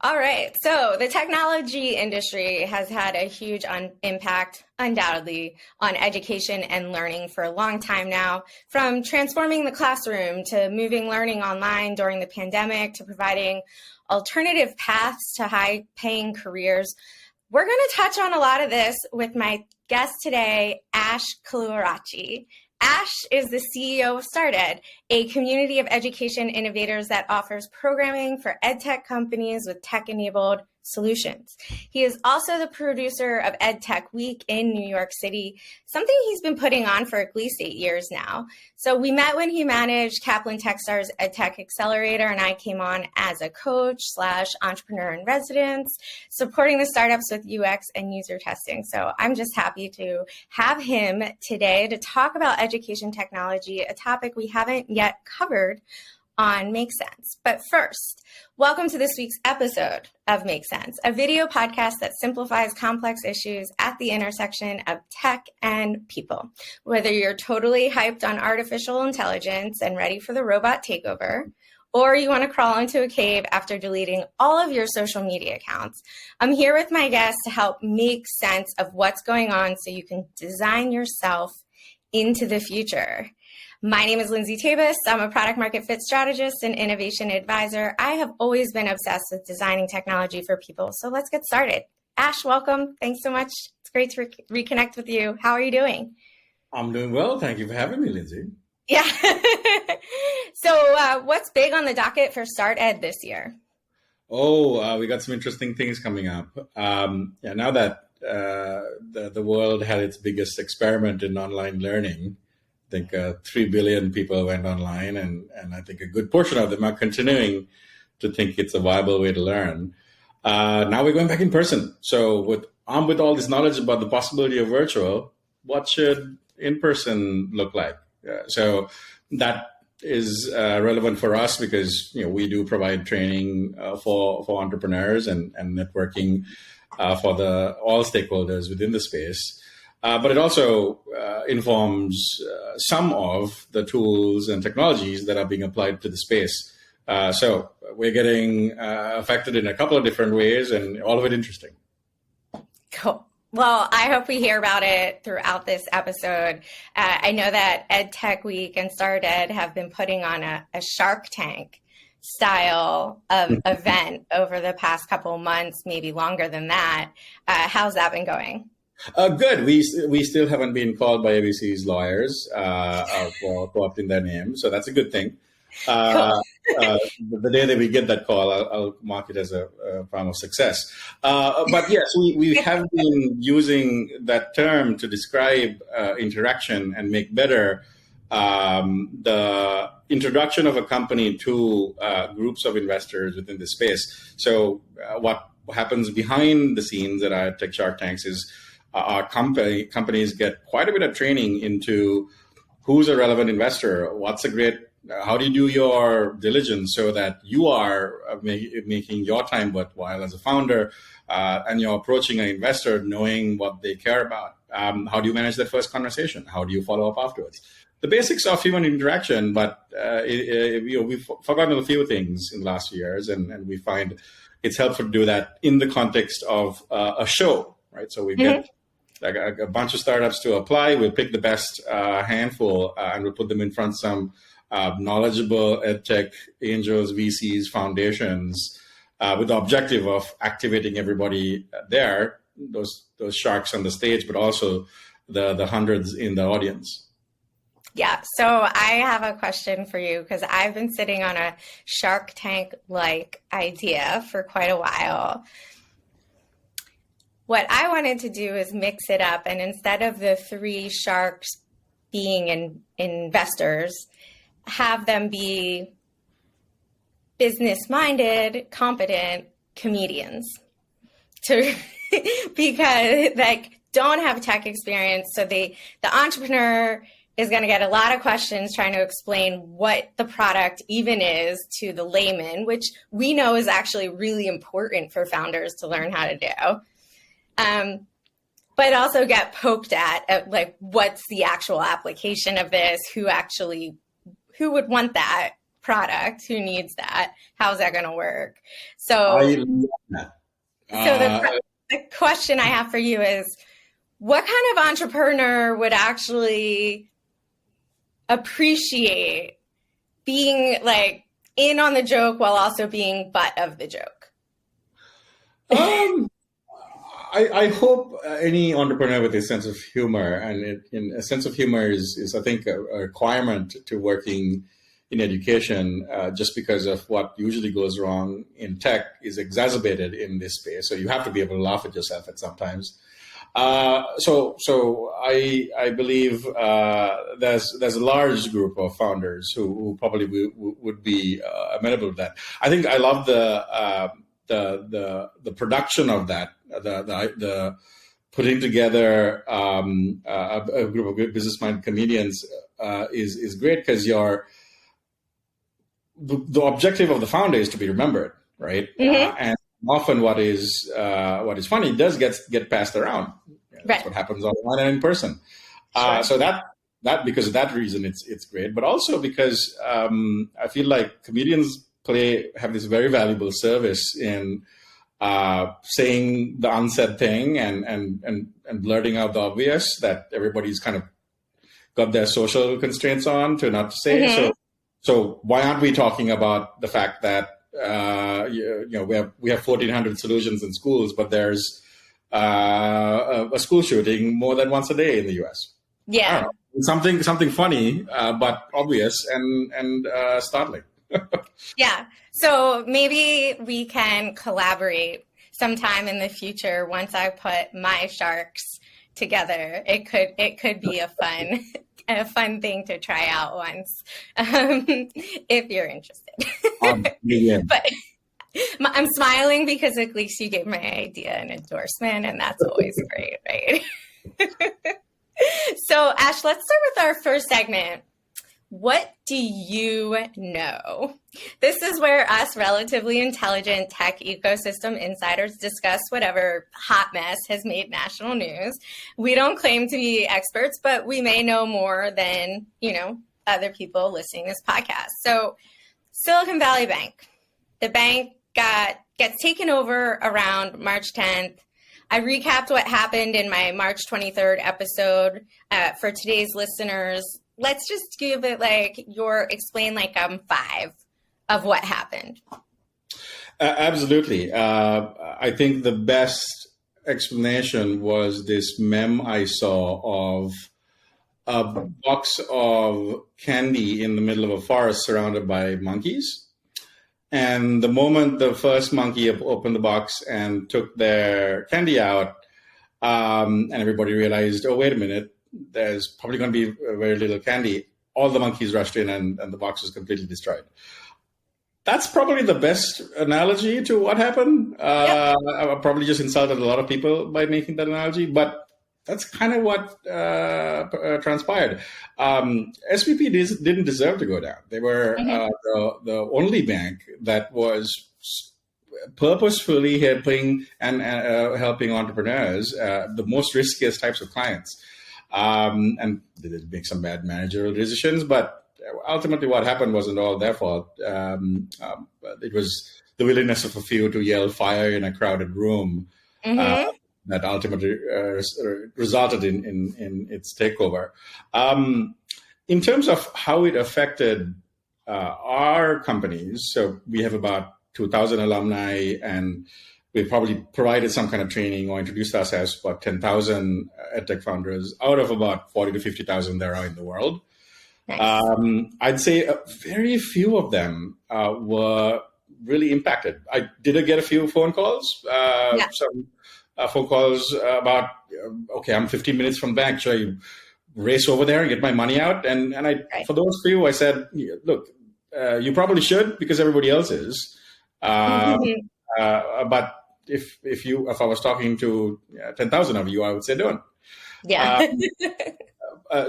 All right. So the technology industry has had a huge impact, undoubtedly, on education and learning for a long time now, from transforming the classroom to moving learning online during the pandemic to providing alternative paths to high-paying careers. We're going to touch on a lot of this with my guest today, Ash Kaluarachchi. Ash is the CEO of StartEd, a community of education innovators that offers programming for EdTech companies with tech-enabled solutions. He is also the producer of EdTech Week in New York City, something he's been putting on for at least 8 years now. So we met when he managed Kaplan Techstars EdTech Accelerator, and I came on as a coach / entrepreneur in residence, supporting the startups with UX and user testing. So I'm just happy to have him today to talk about education technology, a topic we haven't yet covered on Make Sense. But first, welcome to this week's episode of Make Sense, a video podcast that simplifies complex issues at the intersection of tech and people. Whether you're totally hyped on artificial intelligence and ready for the robot takeover, or you want to crawl into a cave after deleting all of your social media accounts, I'm here with my guests to help make sense of what's going on so you can design yourself into the future. My name is Lindsay. I'm a product market fit strategist and innovation advisor. I have always been obsessed with designing technology for people. So let's get started. Ash, welcome. Thanks so much. It's great to reconnect with you. How are you doing? I'm doing well. Thank you for having me, Lindsay. Yeah. So what's big on the docket for StartEd this year? We got some interesting things coming up. Now that the world had its biggest experiment in online learning, I think 3 billion people went online, and I think a good portion of them are continuing to think it's a viable way to learn. Now we're going back in person. So armed with all this knowledge about the possibility of virtual, what should in-person look like? So that is relevant for us because we do provide training for entrepreneurs and networking for all stakeholders within the space. But it also informs some of the tools and technologies that are being applied to the space. So we're getting affected in a couple of different ways, and all of it interesting. Cool. Well, I hope we hear about it throughout this episode. I know that EdTech Week and StartEd have been putting on a Shark Tank style of event over the past couple of months, maybe longer than that. How's that been going? Good. We still haven't been called by ABC's lawyers for co-opting their name, so that's a good thing. Cool. The day that we get that call, I'll mark it as a form of success. But yes, we have been using that term to describe interaction and make better the introduction of a company to groups of investors within the space. So what happens behind the scenes at our Tech Shark Tanks is our companies get quite a bit of training into who's a relevant investor, how do you do your diligence so that you are making your time worthwhile as a founder, and you're approaching an investor knowing what they care about. How do you manage that first conversation? How do you follow up afterwards? The basics of human interaction, but we've forgotten a few things in the last few years, and we find it's helpful to do that in the context of a show, right? So we get like a bunch of startups to apply. We'll pick the best handful and we'll put them in front of some knowledgeable EdTech angels, VCs, foundations, with the objective of activating everybody there, those sharks on the stage, but also the hundreds in the audience. Yeah, so I have a question for you because I've been sitting on a Shark Tank-like idea for quite a while. What I wanted to do is mix it up, and instead of the 3 sharks being investors, have them be business-minded, competent comedians because don't have tech experience. So the entrepreneur is going to get a lot of questions trying to explain what the product even is to the layman, which we know is actually really important for founders to learn how to do. But also get poked at what's the actual application of this? Who would want that product? Who needs that? How's that going to work? So, I love that. The question I have for you is, what kind of entrepreneur would actually appreciate being like in on the joke while also being butt of the joke? I hope any entrepreneur with a sense of humor, and a sense of humor is I think, a requirement to working in education, just because of what usually goes wrong in tech is exacerbated in this space. So you have to be able to laugh at yourself at sometimes. So I believe there's a large group of founders who probably would be amenable to that. I think I love the production of that, the putting together a group of good business-minded comedians is great, because the objective of the founder is to be remembered, right? Mm-hmm. And often what is funny does get passed around. That's Right. what happens online and in person. Sure. So that because of that reason, it's great, but also because I feel like comedians have this very valuable service in saying the unsaid thing and blurting out the obvious that everybody's kind of got their social constraints on to not to say. Mm-hmm. So why aren't we talking about the fact that we have 1,400 solutions in schools, but there's a school shooting more than once a day in the U.S. Yeah. Something funny, but obvious and startling. Yeah. So maybe we can collaborate sometime in the future once I put my sharks together. It could be a fun thing to try out once, if you're interested. Yeah. But I'm smiling because at least you gave my idea an endorsement, and that's always great, right? So, Ash, let's start with our first segment. What do you know? This is where us relatively intelligent tech ecosystem insiders discuss whatever hot mess has made national news. We don't claim to be experts, but we may know more than, other people listening to this podcast. So Silicon Valley Bank. The bank gets taken over around March 10th. I recapped what happened in my March 23rd episode. For today's listeners, let's just give it explain 5 of what happened. Absolutely. I think the best explanation was this meme I saw of a box of candy in the middle of a forest surrounded by monkeys. And the moment the first monkey opened the box and took their candy out, and everybody realized, oh, wait a minute, there's probably going to be very little candy, all the monkeys rushed in and the box was completely destroyed. That's probably the best analogy to what happened. Yep. I probably just insulted a lot of people by making that analogy, but that's kind of what transpired. SVP didn't deserve to go down. They were the only bank that was purposefully helping helping entrepreneurs, the most riskiest types of clients. And they did make some bad managerial decisions, but ultimately what happened wasn't all their fault. It was the willingness of a few to yell fire in a crowded room. Mm-hmm. That ultimately resulted in its takeover. In terms of how it affected our companies, so we have about 2,000 alumni, and we probably provided some kind of training or introduced ourselves to about 10,000 EdTech founders out of about 40 to 50,000 there are in the world. Nice. I'd say very few of them were really impacted. I did get a few phone calls, some phone calls about, okay, I'm 15 minutes from the bank. Should I race over there and get my money out? And for those few, I said, look, you probably should because everybody else is. But if I was talking to 10,000 of you, I would say don't. Yeah.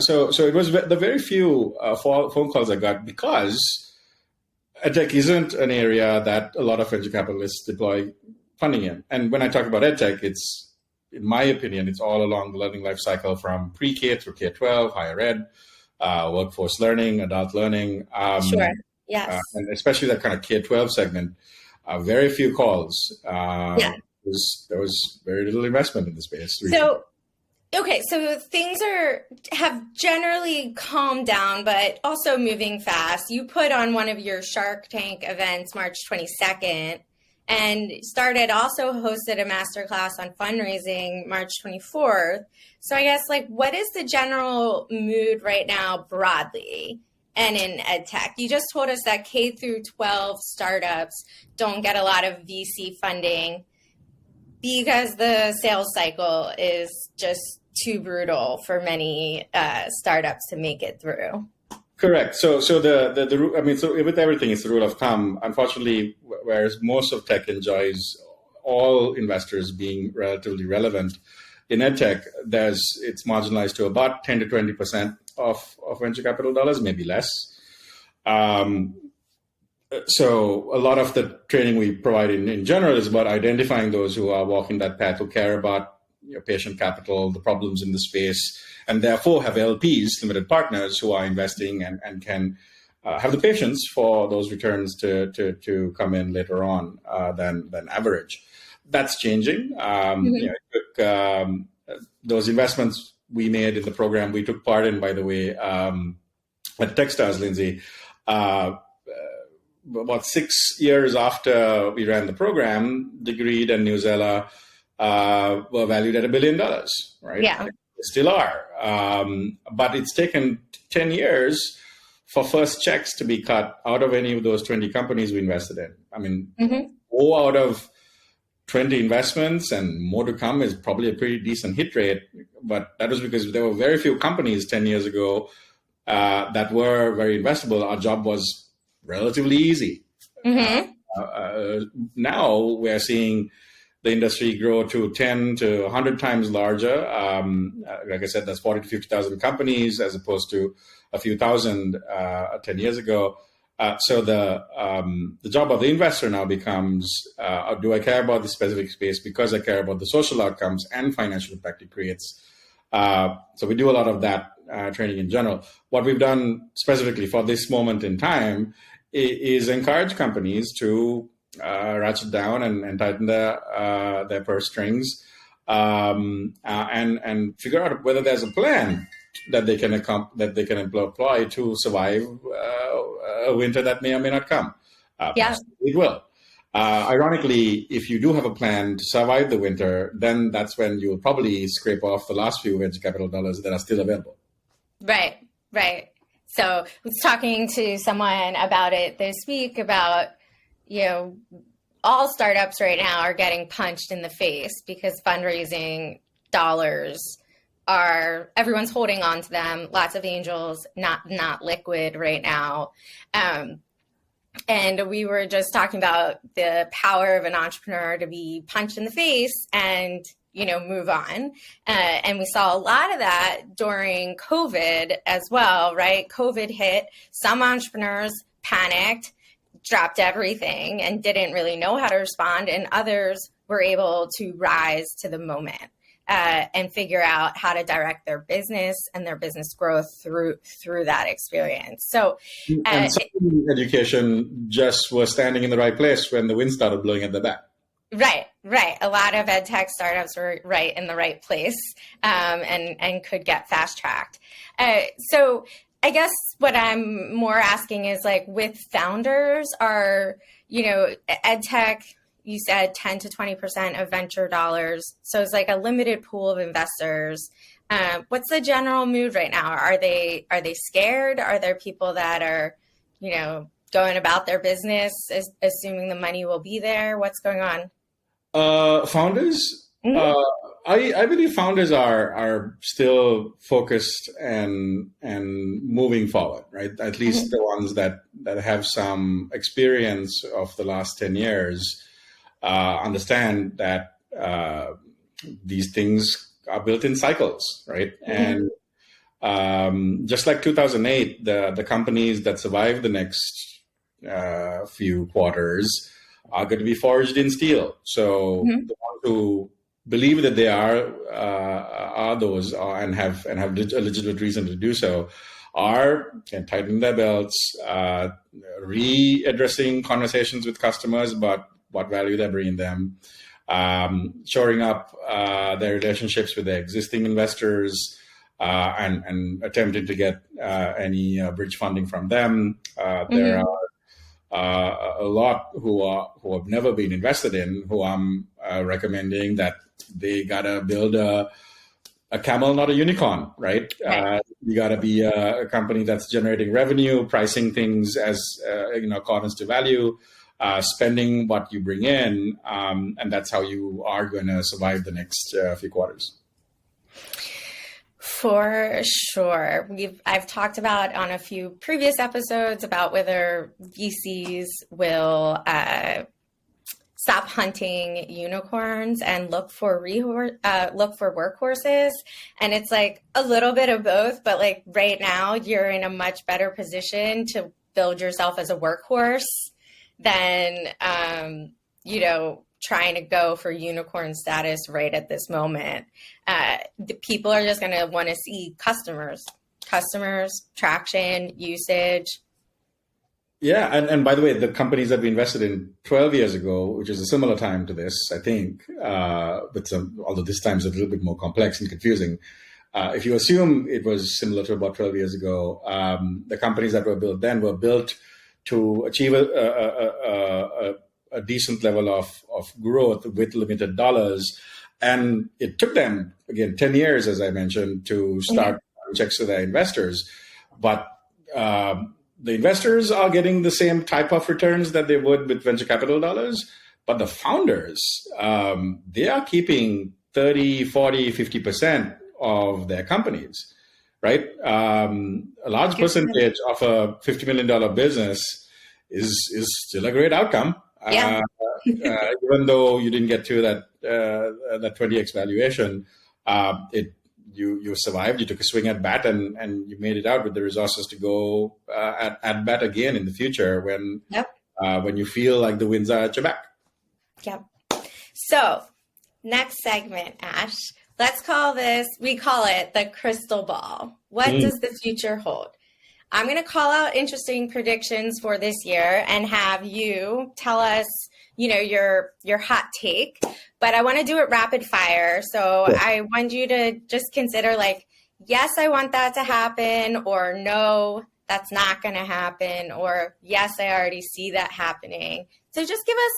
So it was the very few phone calls I got because EdTech isn't an area that a lot of venture capitalists deploy funding in. And when I talk about EdTech, it's, in my opinion, it's all along the learning life cycle from pre-K through K-12, higher ed, workforce learning, adult learning. Sure. Yes. And especially that kind of K-12 segment, very few calls. Yeah. There was very little investment in the space recently. So, okay, so things have generally calmed down, but also moving fast. You put on one of your Shark Tank events March 22nd, and also hosted a masterclass on fundraising March 24th. So I guess, like, what is the general mood right now broadly and in EdTech? You just told us that K through 12 startups don't get a lot of VC funding because the sales cycle is just too brutal for many startups to make it through. Correct. So with everything, it's the rule of thumb. Unfortunately, whereas most of tech enjoys all investors being relatively relevant, in EdTech, it's marginalized to about 10 to 20% of venture capital dollars, maybe less. So a lot of the training we provide in general is about identifying those who are walking that path, who care about patient capital, the problems in the space, and therefore have LPs, limited partners, who are investing and can have the patience for those returns to come in later on than average. That's changing. It took those investments we made in the program we took part in, by the way, at Techstars, Lindsay. About 6 years after we ran the program, Degreed and Newsella were valued at $1 billion, right? Yeah. They still are. But it's taken 10 years for first checks to be cut out of any of those 20 companies we invested in. I mean, 4 out of 20 investments and more to come is probably a pretty decent hit rate. But that was because there were very few companies 10 years ago that were very investable. Our job was relatively easy. Now we're seeing the industry grow to 10 to 100 times larger. Like I said, that's 40 to 50,000 companies as opposed to a few thousand 10 years ago. So the job of the investor now becomes, do I care about the specific space because I care about the social outcomes and financial impact it creates? So we do a lot of that training in general. What we've done specifically for this moment in time is encourage companies to ratchet down and tighten their purse strings and figure out whether there's a plan that they can apply to survive a winter that may or may not come. It will. Ironically, if you do have a plan to survive the winter, then that's when you'll probably scrape off the last few venture capital dollars that are still available. Right. So I was talking to someone about it this week about, all startups right now are getting punched in the face because fundraising dollars everyone's holding on to them. Lots of angels, not liquid right now. And we were just talking about the power of an entrepreneur to be punched in the face and, move on. And we saw a lot of that during COVID as well, right? COVID hit, some entrepreneurs panicked, dropped everything and didn't really know how to respond. And others were able to rise to the moment and figure out how to direct their business and their business growth through that experience. So and education just was standing in the right place when the wind started blowing at the back. Right. A lot of EdTech startups were right in the right place and could get fast tracked. So I guess what I'm more asking is, like, with founders, EdTech, you said 10 to 20% of venture dollars. So it's like a limited pool of investors. What's the general mood right now? Are they scared? Are there people that are, going about their business, assuming the money will be there? What's going on? Founders? I believe founders are still focused and moving forward, right? At least the ones that have some experience of the last 10 years understand that these things are built in cycles, right? And just like 2008, the companies that survive the next few quarters are going to be forged in steel. So the ones who believe that they are those and have a legitimate reason to do so are tightening their belts, readdressing conversations with customers about what value they're bringing them, shoring up their relationships with their existing investors, and attempting to get any bridge funding from them. There are a lot who have never been invested in, who I'm recommending that they gotta build a camel, not a unicorn, right? You gotta be a company that's generating revenue, pricing things as accordance to value, spending what you bring in, and that's how you are going to survive the next few quarters. For sure. I've talked about on a few previous episodes about whether VCs will stop hunting unicorns and look for workhorses. And it's like a little bit of both, but like right now you're in a much better position to build yourself as a workhorse than, trying to go for unicorn status right at this moment. The people are just going to want to see customers, traction, usage. Yeah. And by the way, the companies that we invested in 12 years ago, which is a similar time to this, I think, although this time is a little bit more complex and confusing. If you assume it was similar to about 12 years ago, the companies that were built then were built to achieve a decent level of growth with limited dollars. And it took them, again, 10 years, as I mentioned, to start checks to their investors. But the investors are getting the same type of returns that they would with venture capital dollars. But the founders, they are keeping 30, 40, 50% of their companies, right? A large percentage of a $50 million business is still a great outcome. Yeah. Even though you didn't get to that 20x valuation, you survived. You took a swing at bat, and you made it out with the resources to go at bat again in the future when you feel like the winds are at your back. Yep. So next segment, Ash. Let's call it the crystal ball. What does the future hold? I'm going to call out interesting predictions for this year and have you tell us, your hot take, but I want to do it rapid fire. So I want you to just consider like, yes, I want that to happen, or no, that's not going to happen, or yes, I already see that happening. So just give us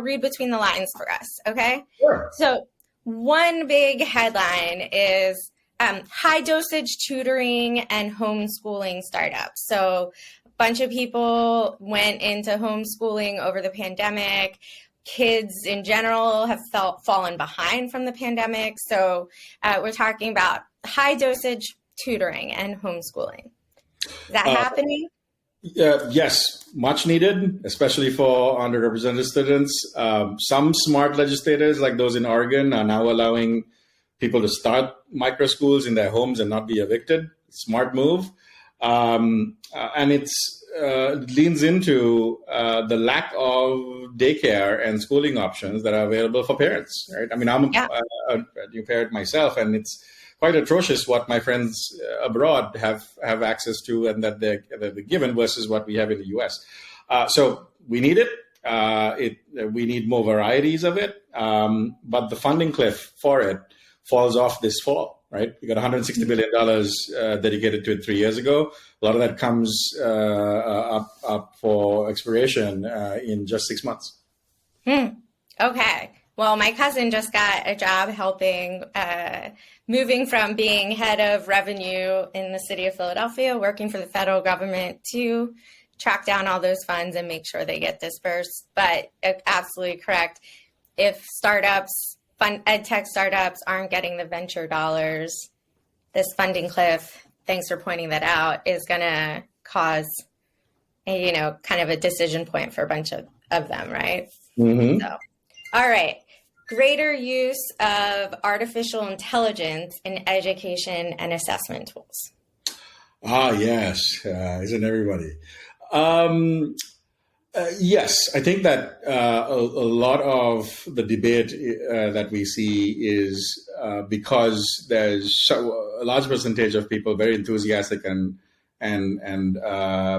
read between the lines for us. Okay. Sure. So one big headline is high dosage tutoring and homeschooling startups. So a bunch of people went into homeschooling over the pandemic. Kids in general have fallen behind from the pandemic. So we're talking about high dosage tutoring and homeschooling. Is that happening? Yes, much needed, especially for underrepresented students. Some smart legislators, like those in Oregon, are now allowing people to start micro schools in their homes and not be evicted. Smart move. And it leans into the lack of daycare and schooling options that are available for parents, right? I mean, I'm a new parent myself, and it's quite atrocious what my friends abroad have access to and that they're given versus what we have in the US. So we need it. We need more varieties of it. But the funding cliff for it falls off this fall, right? We got $160 billion dedicated to it 3 years ago. A lot of that comes up for expiration in just 6 months. Okay. Well, my cousin just got a job helping, moving from being head of revenue in the city of Philadelphia, working for the federal government, to track down all those funds and make sure they get dispersed. But absolutely correct. If EdTech startups aren't getting the venture dollars, this funding cliff, thanks for pointing that out, is going to cause kind of a decision point for a bunch of them, right? Mm-hmm. So, all right. Greater use of artificial intelligence in education and assessment tools. Yes. Isn't everybody? Yes, I think that a lot of the debate that we see is because there's a large percentage of people very enthusiastic and and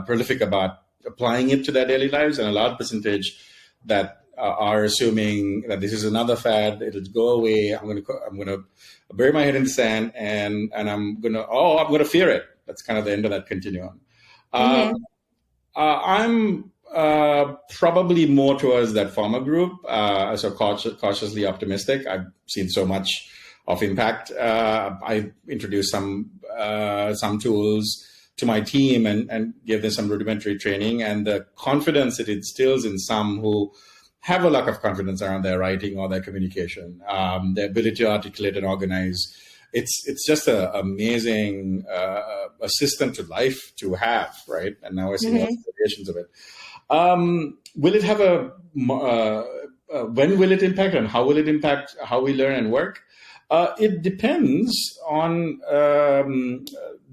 prolific about applying it to their daily lives, and a large percentage that are assuming that this is another fad, it'll go away. I'm gonna bury my head in the sand, and I'm gonna fear it. That's kind of the end of that continuum. I'm probably more towards that former group, so cautiously optimistic. I've seen so much of impact. I introduced some tools to my team and gave them some rudimentary training, and the confidence it instills in some who have a lack of confidence around their writing or their communication, their ability to articulate and organize. It's just an amazing assistant to life to have, right? And now I see lots of variations of it. Will it have when will it impact, and how will it impact how we learn and work? It depends on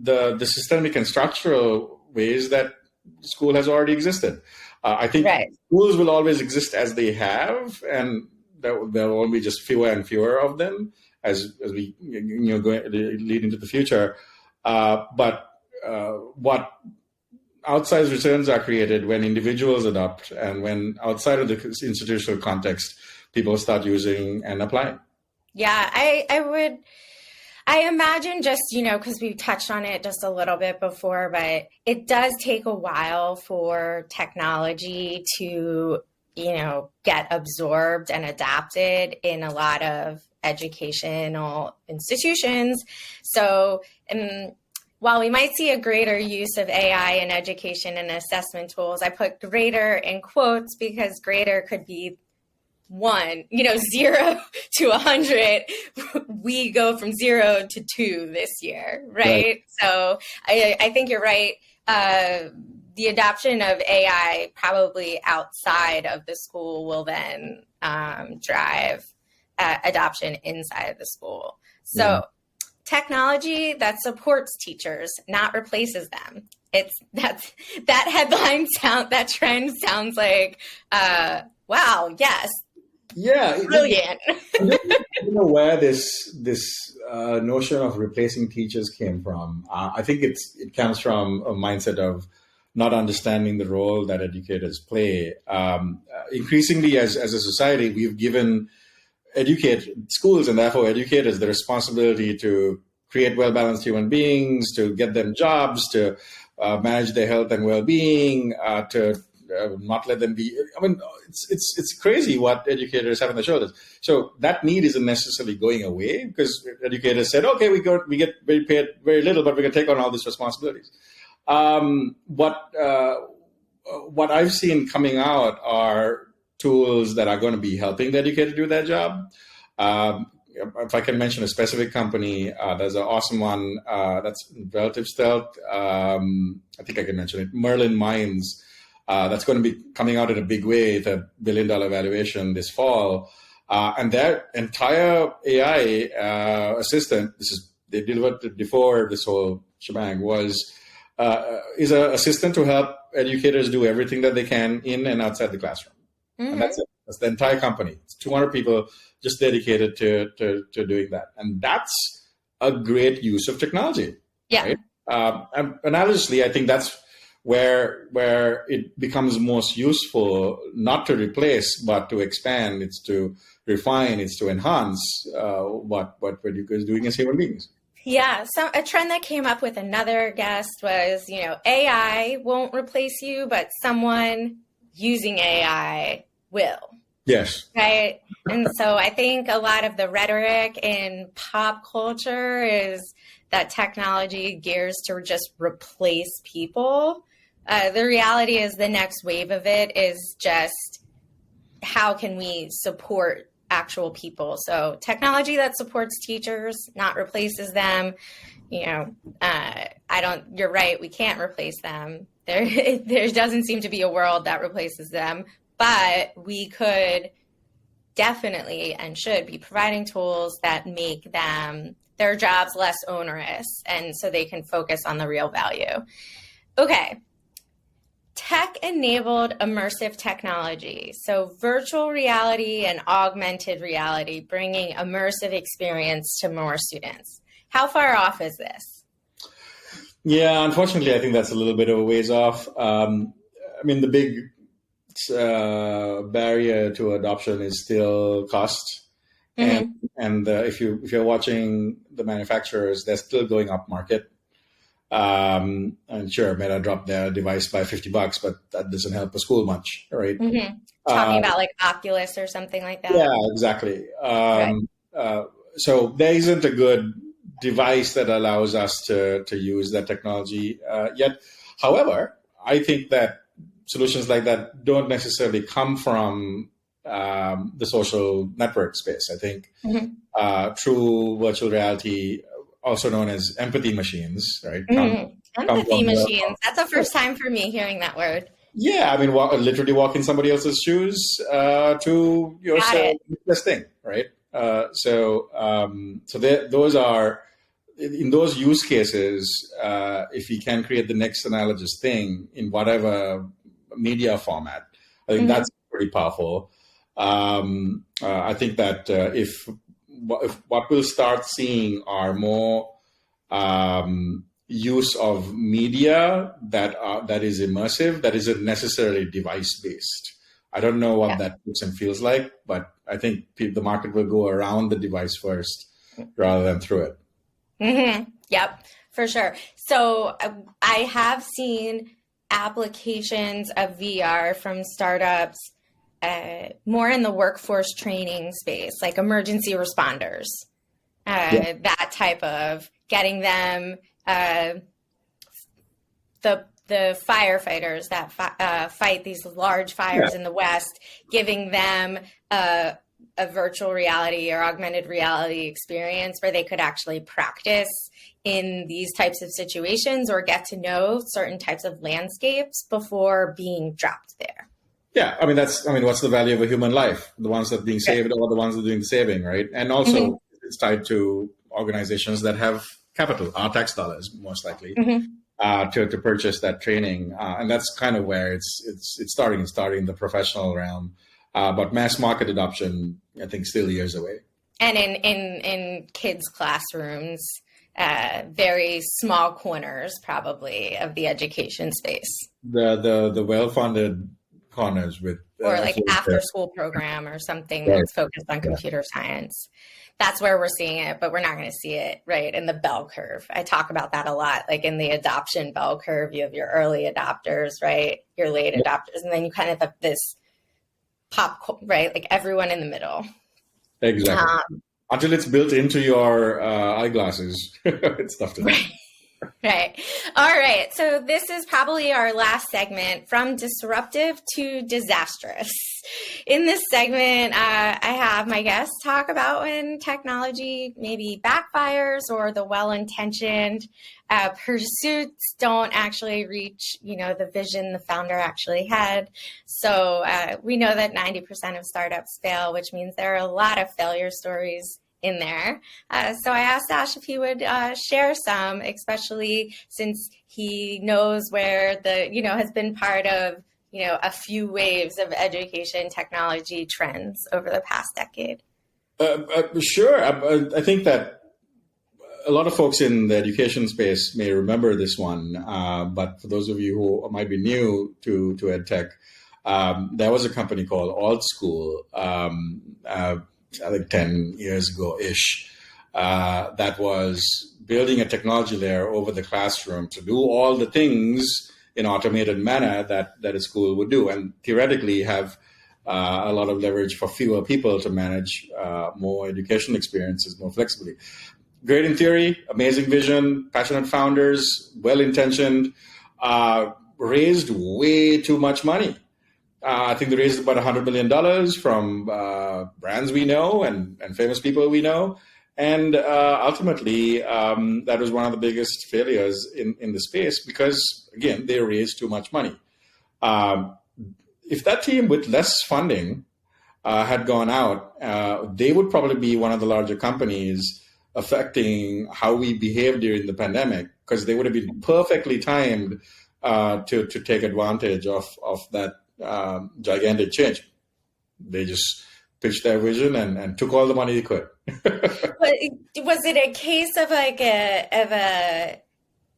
the systemic and structural ways that school has already existed. I think schools will always exist as they have, and there will be just fewer and fewer of them as we lead into the future. But what outsized returns are created when individuals adopt, and when outside of the institutional context, people start using and applying. Yeah, I imagine just, because we touched on it just a little bit before, but it does take a while for technology to, get absorbed and adapted in a lot of educational institutions. So while we might see a greater use of AI in education and assessment tools, I put greater in quotes because greater could be 1, 0 to 100, we go from 0 to 2 this year, right? So I think you're right. The adoption of AI probably outside of the school will then drive adoption inside of the school. So technology that supports teachers, not replaces them. That headline that trend sounds like, wow, yes. Yeah, brilliant. I don't know where this notion of replacing teachers came from. I think it comes from a mindset of not understanding the role that educators play. Increasingly, as a society, we've given schools and therefore educators the responsibility to create well-balanced human beings, to get them jobs, to manage their health and well-being, to not let them be. I mean, it's crazy what educators have on their shoulders. So that need isn't necessarily going away because educators said, okay, we get paid very little, but we're going to take on all these responsibilities. What I've seen coming out are tools that are going to be helping the educator do their job. If I can mention a specific company, there's an awesome one that's relative stealth. I think I can mention it. Merlin Minds. That's going to be coming out in a big way with $1 billion valuation this fall. And their entire AI assistant, they delivered it before this whole shebang, is an assistant to help educators do everything that they can in and outside the classroom. And that's it. That's the entire company. It's 200 people just dedicated to doing that. And that's a great use of technology. Yeah. Right? And analogously, I think that's where it becomes most useful, not to replace, but to expand. It's to refine, it's to enhance what educators are doing as human beings. Yeah, so a trend that came up with another guest was, AI won't replace you, but someone using AI will. Yes. Right. And so I think a lot of the rhetoric in pop culture is that technology gears to just replace people. The reality is the next wave of it is just how can we support actual people? So technology that supports teachers, not replaces them. You're right. We can't replace them. There doesn't seem to be a world that replaces them, but we could definitely and should be providing tools that make their jobs less onerous, and so they can focus on the real value. Okay. Tech-enabled immersive technology, so virtual reality and augmented reality, bringing immersive experience to more students. How far off is this? Yeah, unfortunately, I think that's a little bit of a ways off. I mean, the big barrier to adoption is still cost, and Hmm. if you're watching the manufacturers, they're still going up market. And sure, Meta dropped their device by $50, but that doesn't help a school much, right? Hmm. Talking Uh, about like Oculus or something like that. yeah, exactly. Right. Uh, so there isn't a good device that allows us to use that technology yet. However, I think that solutions like that don't necessarily come from the social network space. I think Hmm. true virtual reality, also known as empathy machines, right, Hmm. come Empathy from machines. That's the first time for me hearing that word. yeah, I mean, literally walk in somebody else's shoes to Got yourself it. this thing, right? Those are in those use cases. If we can create the next analogous thing in whatever media format, I think Hmm. that's pretty powerful. I think that if what we'll start seeing are more use of media that is immersive, that isn't necessarily device based. I don't know what Yeah. that looks and feels like, but I think the market will go around the device first rather than through it. Yep, for sure. So I have seen applications of VR from startups more in the workforce training space, like emergency responders, Yeah, that type of getting them the firefighters that fight these large yeah, fires in the West, giving them a virtual reality or augmented reality experience where they could actually practice in these types of situations or get to know certain types of landscapes before being dropped there. yeah. I mean, what's the value of a human life? The ones that are being Right. saved or the ones that are doing the saving, right? And Hmm. also, it's tied to organizations that have capital, our tax dollars, most likely. Hmm. To purchase that training, and that's kind of where it's starting. It's starting in the professional realm, but mass market adoption, I think, still years away. And in kids' classrooms, very small corners probably of the education space. The well funded corners with Or like after affiliate- school program or something right, that's focused on yeah, computer science. That's where we're seeing it, but we're not going to see it right in the bell curve. I talk about that a lot, like in the adoption bell curve, you have your early adopters, right? Your late adopters, and then you kind of have this pop, right? Like everyone in the middle. exactly. Um, Until it's built into your eyeglasses, it's tough to know. right. Right. All right. So this is probably our last segment, from disruptive to disastrous. In this segment, I have my guests talk about when technology maybe backfires or the well-intentioned pursuits don't actually reach, the vision the founder actually had. So we know that 90% of startups fail, which means there are a lot of failure stories in there. So I asked Ash if he would share some, especially since he knows where has been part of, a few waves of education technology trends over the past decade. Sure. I think that a lot of folks in the education space may remember this one, but for those of you who might be new to EdTech, there was a company called Alt School, I think 10 years ago-ish, that was building a technology layer over the classroom to do all the things in automated manner that a school would do, and theoretically have a lot of leverage for fewer people to manage more education experiences more flexibly. Great in theory, amazing vision, passionate founders, well-intentioned, raised way too much money. I think they raised about $100 million from brands we know and famous people we know. And ultimately, that was one of the biggest failures in the space because, again, they raised too much money. If that team with less funding had gone out, they would probably be one of the larger companies affecting how we behave during the pandemic, because they would have been perfectly timed to take advantage of that gigantic change. They just pitched their vision and took all the money they could. But was it a case of like a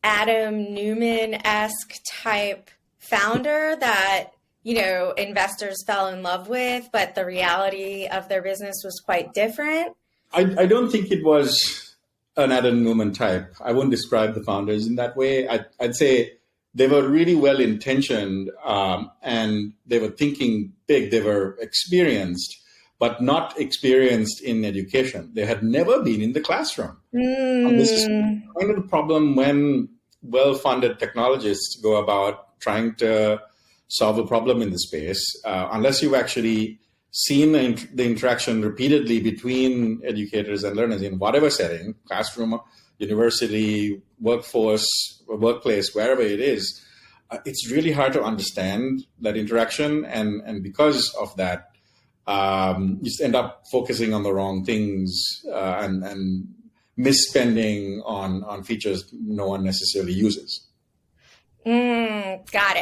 Adam Newman-esque type founder that, investors fell in love with, but the reality of their business was quite different? I don't think it was an Adam Newman type. I wouldn't describe the founders in that way. I'd say they were really well intentioned, and they were thinking big. They were experienced, but not experienced in education. They had never been in the classroom. And this is kind of the problem when well-funded technologists go about trying to solve a problem in the space. Unless you've actually seen the interaction repeatedly between educators and learners in whatever setting, classroom, university, workforce, workplace, wherever it is, it's really hard to understand that interaction. And because of that, you just end up focusing on the wrong things and misspending on features no one necessarily uses. Got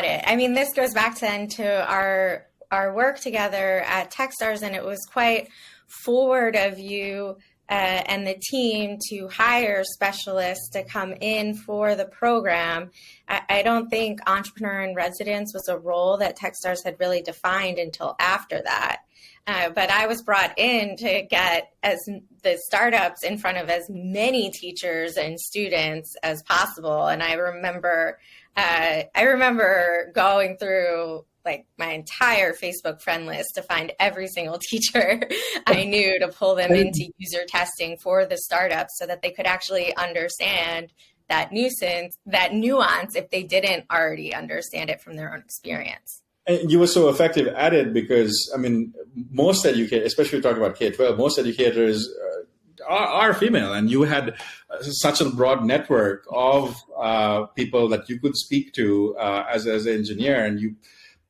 it. I mean, this goes back then to our work together at Techstars, and it was quite forward of you and the team to hire specialists to come in for the program. I don't think entrepreneur in residence was a role that Techstars had really defined until after that. But I was brought in to get the startups in front of as many teachers and students as possible. And I remember going through like my entire Facebook friend list to find every single teacher I knew to pull them into user testing for the startups so that they could actually understand that nuance if they didn't already understand it from their own experience. And you were so effective at it because, I mean, most educators, especially we talk about K-12, most educators are female, and you had such a broad network of people that you could speak to as an engineer, and you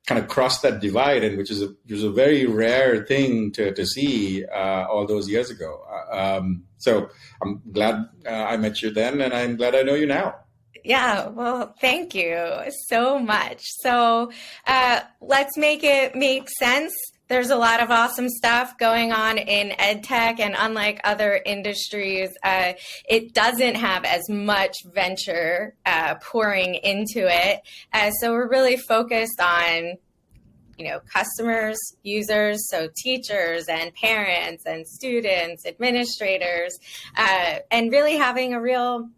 kind of crossed that divide, and which is a very rare thing to see all those years ago. So I'm glad I met you then, and I'm glad I know you now. Yeah, well, thank you so much. So let's make it make sense. There's a lot of awesome stuff going on in EdTech, and unlike other industries, it doesn't have as much venture pouring into it. So we're really focused on, customers, users, so teachers and parents and students, administrators, and really having a real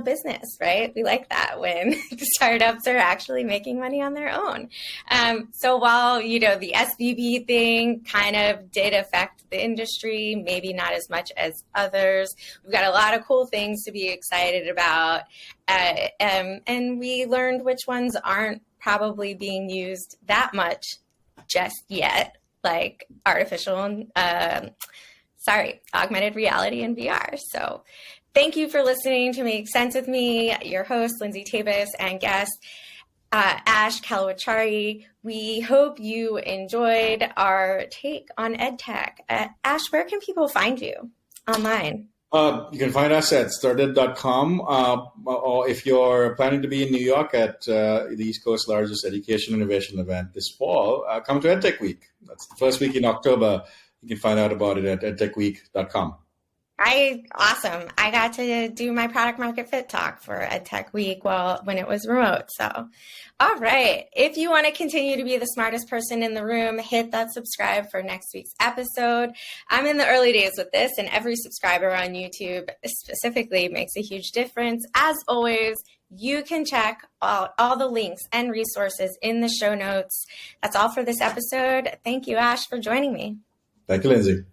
business, right? We like that when startups are actually making money on their own. So while, the SVB thing kind of did affect the industry, maybe not as much as others, we've got a lot of cool things to be excited about. And we learned which ones aren't probably being used that much just yet, like augmented reality and VR. So thank you for listening to Make Sense with me, your host, Lindsay Tabus, and guest, Ash Kaluarachchi. We hope you enjoyed our take on EdTech. Ash, where can people find you online? You can find us at started.com, or if you're planning to be in New York at the East Coast's largest education innovation event this fall, come to EdTech Week. That's the first week in October. You can find out about it at edtechweek.com. Awesome. I got to do my product market fit talk for EdTech Week when it was remote. So, all right. If you want to continue to be the smartest person in the room, hit that subscribe for next week's episode. I'm in the early days with this, and every subscriber on YouTube specifically makes a huge difference. As always, you can check out all the links and resources in the show notes. That's all for this episode. Thank you, Ash, for joining me. Thank you, Lindsay.